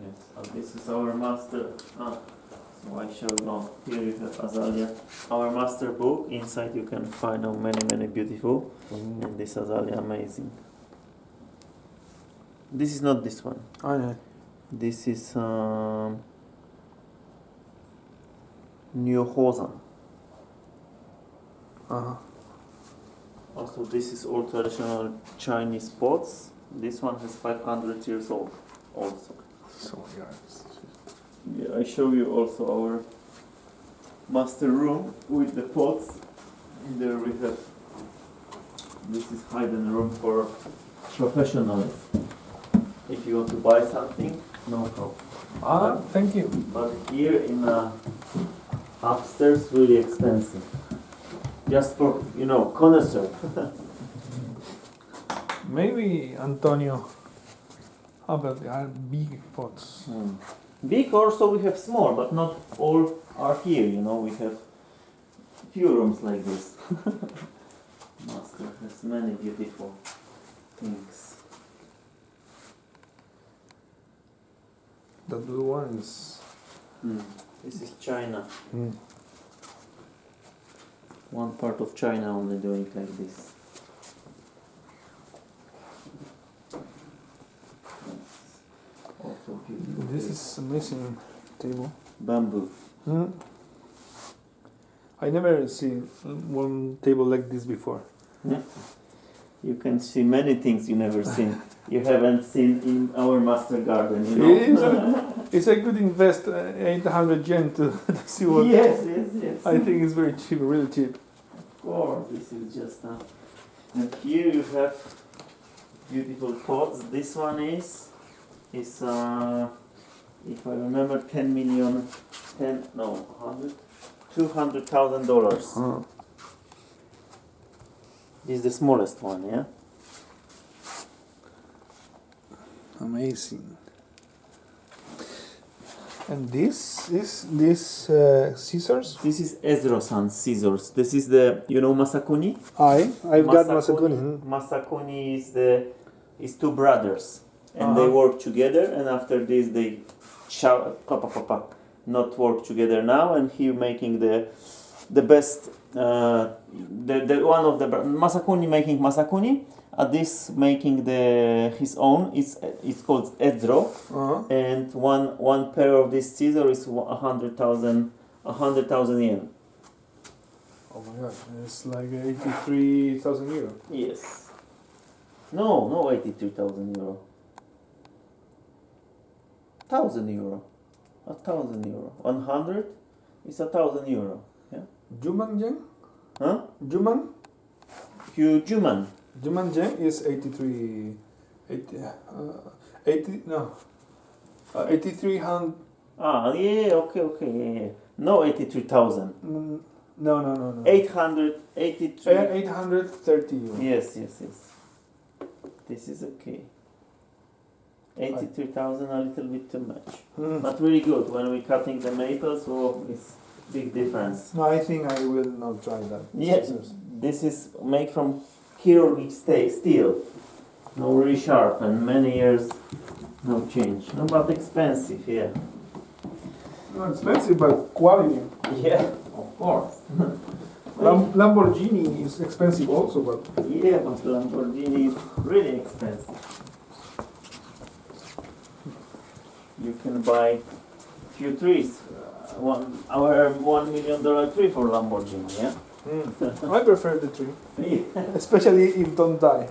Yes, and this is our master. So I show now. Here you have azalea. Our master book. Inside you can find out many beautiful. And this azalea amazing. This is not this one. Oh, yeah. This is Nyohozan. Uh-huh. Also, this is all traditional Chinese pots. This one has 500 years old. Also. So, yes. Yeah, I show you also our master room with the pots. In there we have. This is hidden room for professionals. If you want to buy something, no problem. Thank you. But here in upstairs, really expensive. Just for, connoisseur. Maybe Antonio. How about the big pots? Big also we have small, but not all are here. We have few rooms like this. Master has many beautiful things. The blue one is. This is China. One part of China only doing like this. Also beautiful. This is amazing table. Bamboo. I never seen one table like this before. You can see many things you never seen. You haven't seen in our master garden, It's a good invest 800 yen to see what. Yes. I think it's very cheap, really cheap. Of course, this is just and here you have beautiful pots. This one is if I remember, $200,000. This is the smallest one, yeah. Amazing. And this scissors? This is Ezro-san scissors. This is the Masakuni. I've got Masakuni. Masakuni is two brothers, and they work together. And after this, they not work together now. And he making the best. The one of the Masakuni making Masakuni. This making his own. It's called Ezro. And one pair of this scissor is 100,000 yen. Oh my god, it's like 83,000 euro. Yes. No, 83,000 euro. 1,000 euro. 1,000 euro. 100 is 1,000 euro. Yeah. Juman yen? Huh? Juman? Juman. Juman yen is 83. 8300. Yeah, okay, yeah. No, 83,000. No. 883. 830 euro. Yes. This is okay. 83,000, a little bit too much. But really good. When we cutting the maples, it's big difference. No, I think I will not try that. Yes, this is made from chirurgic steel. No, really sharp, and many years, no change. No, but expensive, yeah. Not expensive, but quality. Yeah, of course. Lamborghini is expensive also, but... Yeah, but Lamborghini is really expensive. You can buy few trees. Our $1 million tree for Lamborghini, yeah? I prefer the tree. Yeah. Especially if don't die.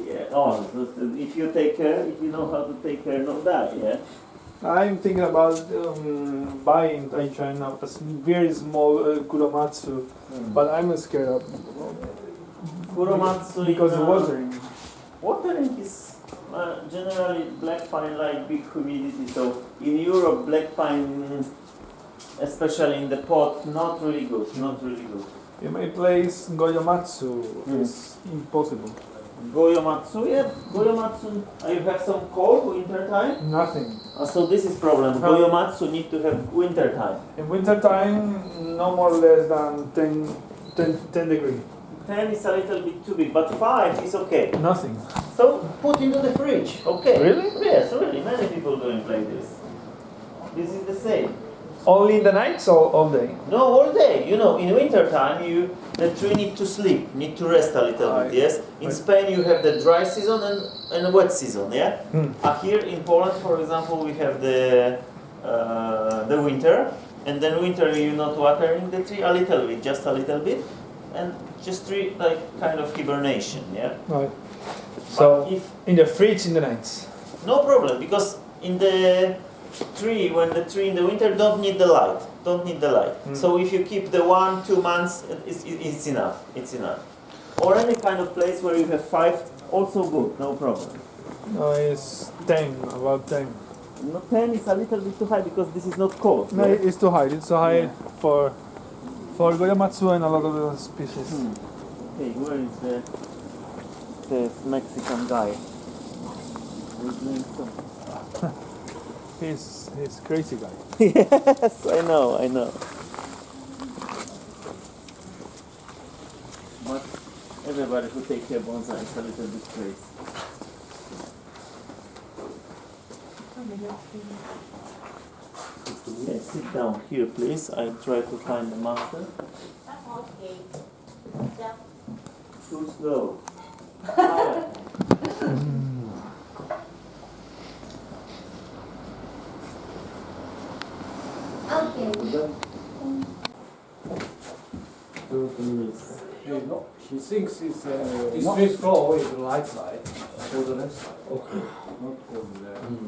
Yeah. If you know how to take care, not die, yeah? I'm thinking about buying in China a very small Kuromatsu, but I'm scared of Kuromatsu because of watering. Watering is generally black pine like big humidity. So in Europe, black pine, especially in the pot, not really good. In my place, Goyomatsu is impossible. Goyomatsu, yeah. Goyomatsu, you have some cold winter time? Nothing. So this is problem. Goyomatsu need to have winter time. In winter time, no more or less than 10 degrees. 10 is a little bit too big, but 5 is okay. Nothing. So put into the fridge, okay? Really? Yes, really. Many people doing like this. safe. Only in the nights or all day? No, all day. You know, in winter time, the tree need to sleep, need to rest a little bit. Yes. In Spain, you have the dry season and a wet season. Yeah. Here in Poland, for example, we have the winter, and then winter you're not watering the tree a little bit, just a little bit, and just tree like kind of hibernation. Yeah. Right. So if in the fridge in the nights. no problem, because in the tree, when the tree in the winter don't need the light, So if you keep the 1-2 months, it's enough. It's enough. Or any kind of place where you have 5, also good, no problem. No, it's 10, about 10. No, 10 is a little bit too high because this is not cold. No, yeah? it's too high. It's too high for Goyamatsu and a lot of the species. Hey, where is the Mexican guy? Who's doing so? He's crazy guy. Yes, I know. But everybody who takes care of bonsai is a little bit crazy. Okay, sit down here, please. I try to find the master. Okay. Too slow. Okay. No, he thinks it's this first floor is the right side or the left side. Okay. Not on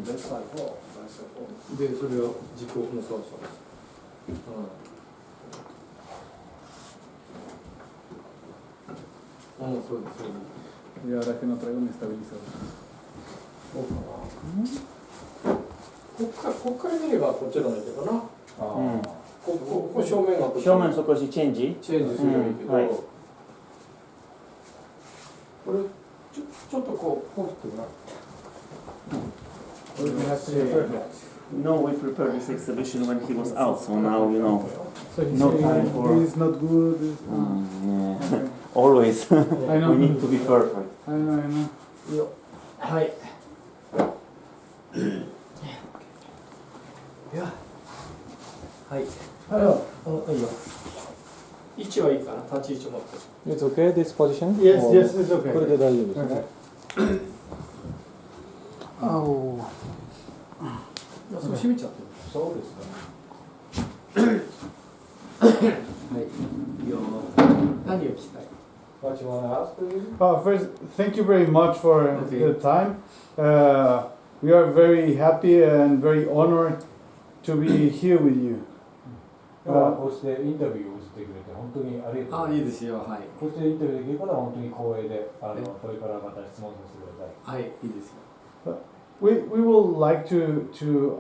the left side floor. Right side floor. で、それを自己のそうそう。そうです。Y ahora que no traigo mi estabilizador. そうかな。こっから見ればこっちの方がいいけどな。ここ正面がこっち。正面少しチェンジ。チェンジすればいいけど。はい。これちょっとこうポッとな。No, we prepared this exhibition when he was out, so now you know. So he's No saying time for- this is not good. This, Yeah. okay. Always. I know. We need to be perfect. I know. はい。いや。はい。いいよ。位置はいいかな。立ち位置持って。 It's okay, this position? Yes, Or- yes, it's okay. これで大丈夫ですね。Oh. そう閉めちゃってる。そうですね。はい。いいよ。何を聞きたい What you want to ask, please? First, thank you very much for Okay. the time. We are very happy and very honored to be here with you. 今日はこうしてインタビューをしてくれて本当にありがとうございます。いいですよ。はい。こうしてインタビューできることは本当に光栄で、これからまた質問させてください。はい、いいですよ。We would like to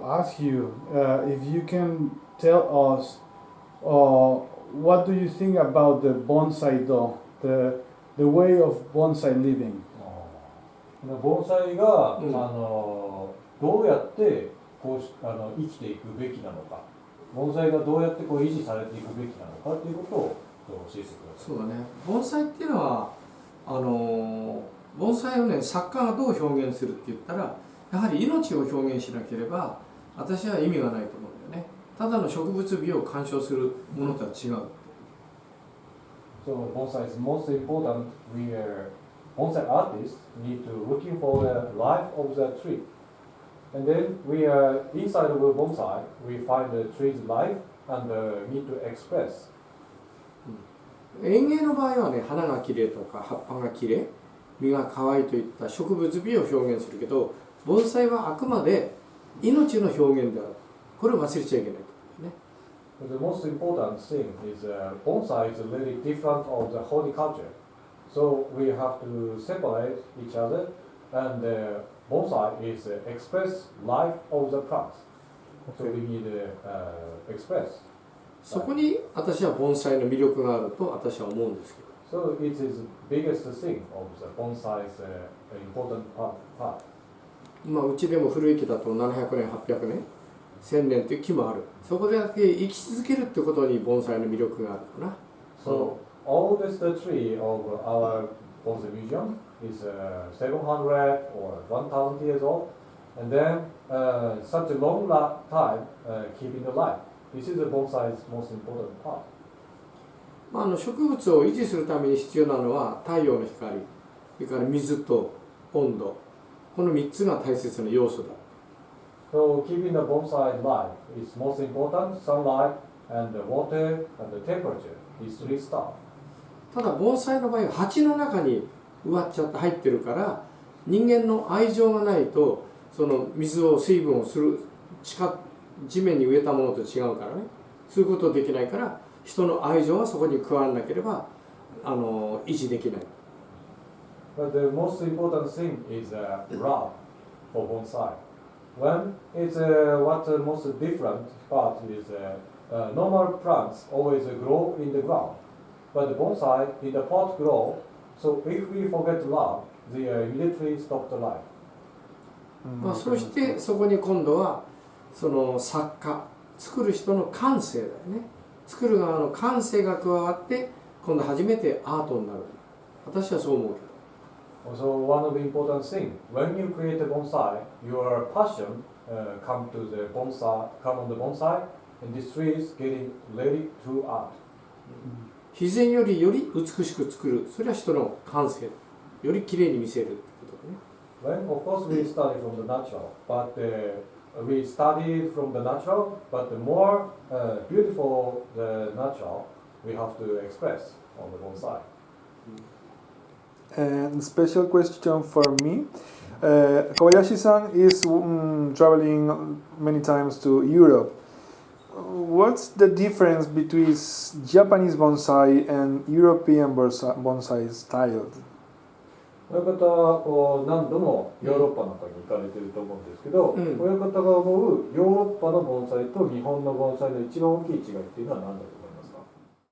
ask you if you can tell us what do you think about the bonsai do, the way of bonsai living. 盆栽が、うんどうやってこう生きていくべきなのか、盆栽がどうやってこう維持されていくべきなのかということを教えてください。そうだね。盆栽っていうのは盆栽をね、作家がどう表現するって言ったら、やはり命を表現しなければ私は意味がないと思うんだよね。ただの植物美を鑑賞するものとは違う。So bonsai is most important. We bonsai artists need to looking for the life of the tree, and then we are inside of a bonsai. We find the tree's life and need to express. 園芸の場合はね、花がきれいとか葉っぱがきれい、実が可愛いといった植物美を表現するけど、盆栽はあくまで命の表現である。これを忘れちゃいけないと思うんだよね。But the most important thing is bonsai is really different of the horticulture. So we have to separate each other, and bonsai is express life of the plant. So we need to express. そこに私は盆栽の魅力があると私は思うんですけど。 So it is the biggest thing of the bonsai's important part. まあうちでも古い木だと700年、800年、1000年という木もある。そこでだけ生き続けるってことに盆栽の魅力があるかな。 So oldest tree of our bonsai museum is 700 or 1000 years old, and then such a long time keeping the life. This is the bonsai's most important part. 植物を維持するために必要なのは太陽の光、それから水と温度、この3つが大切な要素だ。So keeping the bonsai alive is most important: sunlight and the water and the temperature. These three stuff. ただ盆栽の場合は鉢の中に植わっちゃって入ってるから、人間の愛情がないとその水を水分をする地面に植えたものと違うからね、そういうことできないから、人の愛情がそこに加わらなければ維持できない。But the most important thing is love for bonsai. When it's what the most different part is normal plants always grow in the ground, but the bonsai in the pot grow. So if we forget love, they immediately stop the life. そしてそこに今度はその作家、作る人の感性だよね。作る側の感性が加わって今度初めてアートになる。私はそう思うけど。Also, one of the important things when you create a bonsai, your passion come on the bonsai, and this tree is getting ready to art. 自然よりより美しく作る、それは人の感性、よりきれいに見せるってことだね。When of course we study from the natural, but we study from the natural, but the more beautiful the natural, we have to express on the bonsai. And special question for me. Kobayashi-san is traveling many times to Europe. What's the difference between Japanese bonsai and European bonsai style? 親方何度もヨーロッパなんかに行かれてると思うんですけど、親方が思うヨーロッパの盆栽と日本の盆栽の一番大きい違いっていうのは何だと思いますか？